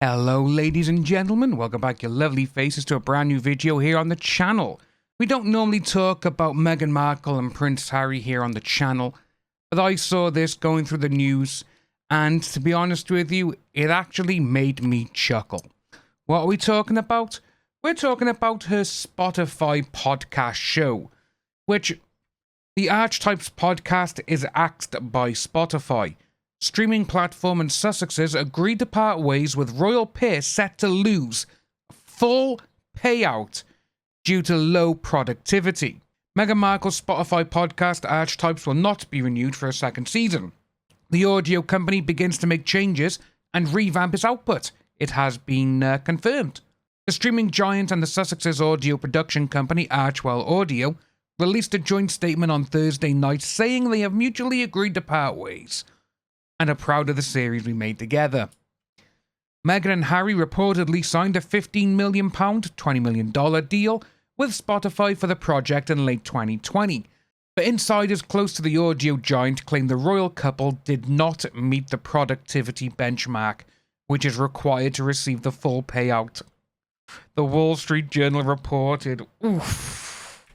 Hello ladies and gentlemen, welcome back your lovely faces to a brand new video here on the channel. We don't normally talk about Meghan Markle and Prince Harry here on the channel, but I saw this going through the news and to be honest with you, it actually made me chuckle. What are we talking about? We're talking about her Spotify podcast show, which the Archetypes podcast is axed by Spotify. Streaming platform and Sussexes agreed to part ways with Royal Pair set to lose full payout due to low productivity. Meghan Markle's Spotify podcast Archetypes will not be renewed for a second season. The audio company begins to make changes and revamp its output. It has been confirmed. The streaming giant and the Sussexes audio production company Archwell Audio released a joint statement on Thursday night saying they have mutually agreed to part ways and are proud of the series we made together. Meghan and Harry reportedly signed a £15 million, $20 million deal with Spotify for the project in late 2020. But insiders close to the audio giant claim the royal couple did not meet the productivity benchmark, which is required to receive the full payout. The Wall Street Journal reported, oof,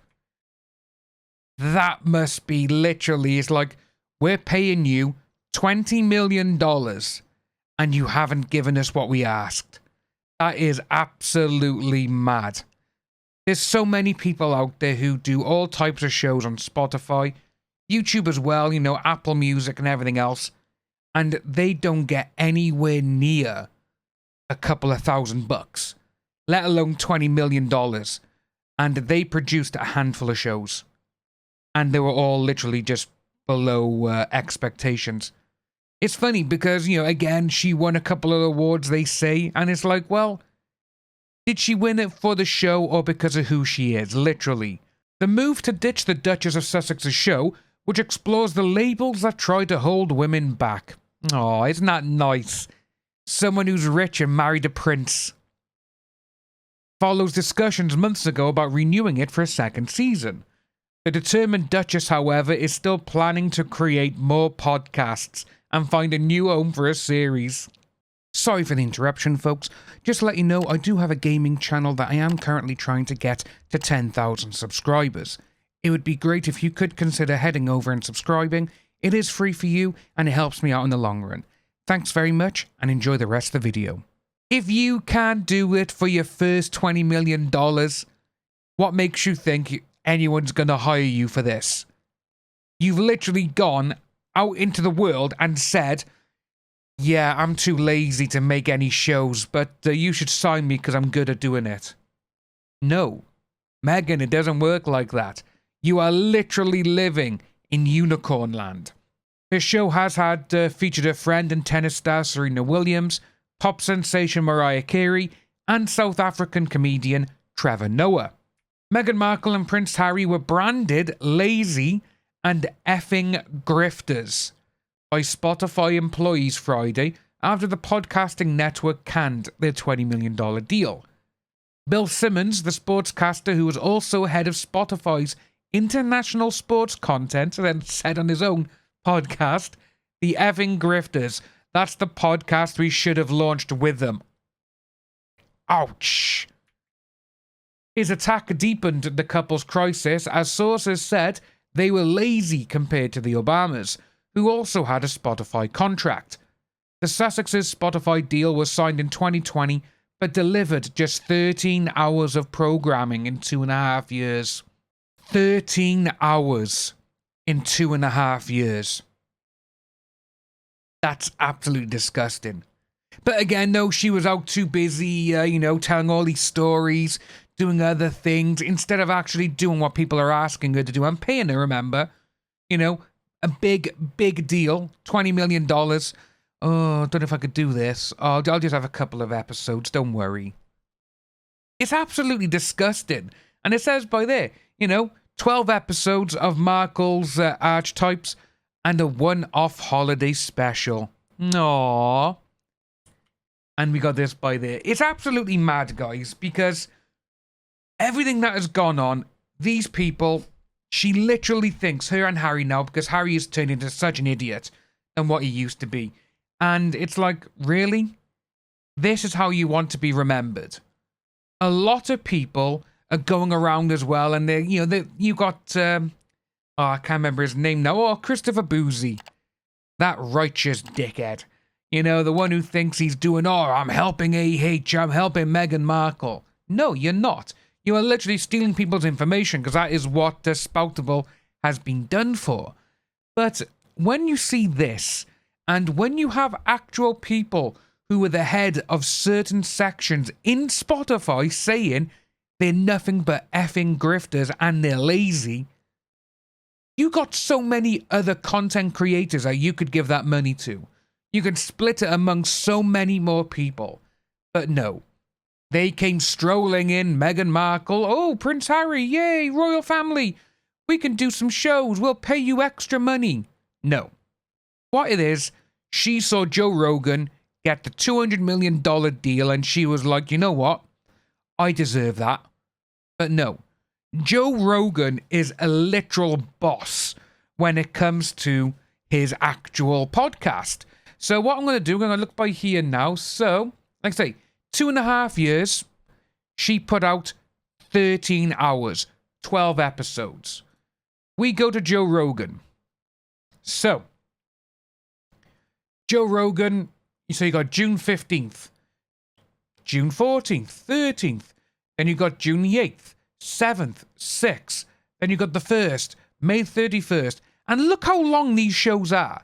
that must be literally, it's like, we're paying you $20 million and you haven't given us what we asked. That is absolutely mad. There's so many people out there who do all types of shows on Spotify, YouTube as well, you know, Apple Music and everything else, and they don't get anywhere near a couple of $1,000, let alone $20 million. And they produced a handful of shows, and they were all literally just below expectations. It's funny because, you know, again, she won a couple of awards, they say, and it's like, well, did she win it for the show or because of who she is, literally? The move to ditch the Duchess of Sussex's show, which explores the labels that try to hold women back. Oh, isn't that nice? Someone who's rich and married a prince. Follows discussions months ago about renewing it for a second season. The determined Duchess, however, is still planning to create more podcasts and find a new home for a series. Sorry for the interruption, folks. Just to let you know, I do have a gaming channel that I am currently trying to get to 10,000 subscribers. It would be great if you could consider heading over and subscribing. It is free for you and it helps me out in the long run. Thanks very much and enjoy the rest of the video. If you can't do it for your first $20 million, what makes you think anyone's going to hire you for this? You've literally gone out into the world and said, yeah, I'm too lazy to make any shows, but you should sign me because I'm good at doing it. No, Meghan, it doesn't work like that. You are literally living in unicorn land. Her show has had featured her friend and tennis star Serena Williams, pop sensation Mariah Carey, and South African comedian Trevor Noah. Meghan Markle and Prince Harry were branded lazy and effing grifters by Spotify employees Friday after the podcasting network canned their $20 million deal. Bill Simmons, the sportscaster who was also head of Spotify's international sports content, then said on his own podcast, the effing grifters, that's the podcast we should have launched with them. Ouch. His attack deepened the couple's crisis as sources said they were lazy compared to the Obamas, who also had a Spotify contract. The Sussexes' Spotify deal was signed in 2020, but delivered just 13 hours of programming in 2.5 years. 13 hours in 2.5 years. That's absolutely disgusting. But again, no, she was out too busy, telling all these stories, doing other things, instead of actually doing what people are asking her to do. I'm paying her, remember? You know, a big deal, $20 million. Oh, I don't know if I could do this. Oh, I'll just have a couple of episodes, don't worry. It's absolutely disgusting. And it says by there, 12 episodes of Markle's Archetypes and a one-off holiday special. Aww. And we got this by there. It's absolutely mad, guys, because everything that has gone on, these people, she literally thinks, her and Harry now, because Harry has turned into such an idiot than what he used to be. And it's like, really? this is how you want to be remembered. A lot of people are going around as well, and you got I can't remember his name now. Oh, Christopher Boozy, that righteous dickhead. The one who thinks he's doing, I'm helping I'm helping Meghan Markle. No, you're not. You are literally stealing people's information, because that is what the Spoutable has been done for. But when you see this, and when you have actual people who are the head of certain sections in Spotify saying they're nothing but effing grifters and they're lazy, you got so many other content creators that you could give that money to. You could split it among so many more people. But no. They came strolling in, Meghan Markle. Oh, Prince Harry, yay, royal family. We can do some shows. We'll pay you extra money. No. What it is, she saw Joe Rogan get the $200 million deal, and she was like, you know what? I deserve that. But no. Joe Rogan is a literal boss when it comes to his actual podcast. So what I'm going to do, I'm going to look by here now. So, like I say, 2.5 years, she put out 13 hours, 12 episodes. We go to Joe Rogan. So, Joe Rogan, so you got June 15th, June 14th, 13th, then you got June the 8th, 7th, 6th, then you got the 1st, May 31st, and look how long these shows are.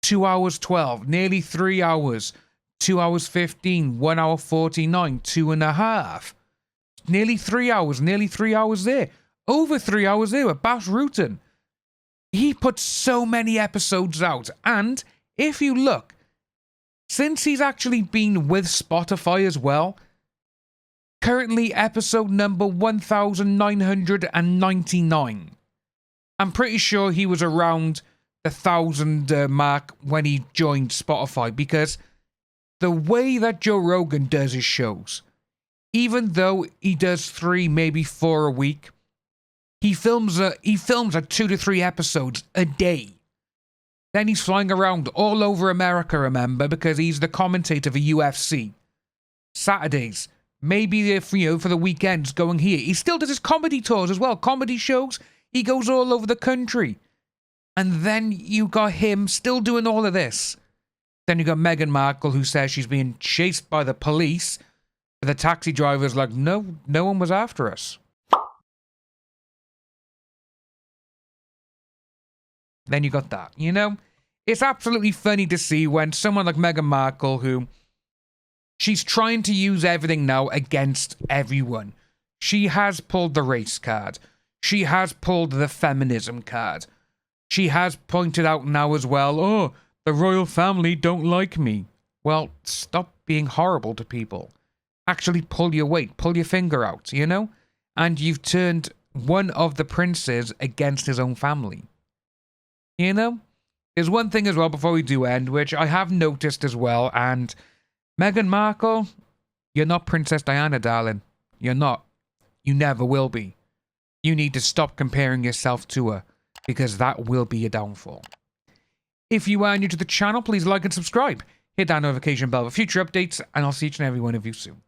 2 hours 12, nearly 3 hours, 2 hours 15, 1 hour 49, 2.5. Nearly 3 hours there. Over 3 hours there with Bas Rutten. He put so many episodes out, and if you look, since he's actually been with Spotify as well, currently episode number 1999. I'm pretty sure he was around the 1,000 mark when he joined Spotify, because the way that Joe Rogan does his shows, even though he does 3, maybe 4 a week, he films 2 to 3 episodes a day. Then he's flying around all over America, remember, because he's the commentator for UFC. Saturdays, maybe for the weekends going here. He still does his comedy tours as well, comedy shows. He goes all over the country. And then you got him still doing all of this. Then you got Meghan Markle, who says she's being chased by the police. But the taxi driver's like, no one was after us. Then you got that, It's absolutely funny to see when someone like Meghan Markle, who she's trying to use everything now against everyone. She has pulled the race card. She has pulled the feminism card. She has pointed out now as well, the royal family don't like me. Well, stop being horrible to people. Actually pull your weight, pull your finger out, And you've turned one of the princes against his own family. There's one thing as well before we do end, which I have noticed as well, and Meghan Markle, you're not Princess Diana, darling. You're not. You never will be. You need to stop comparing yourself to her, because that will be your downfall. If you are new to the channel, please like and subscribe. Hit that notification bell for future updates, and I'll see each and every one of you soon.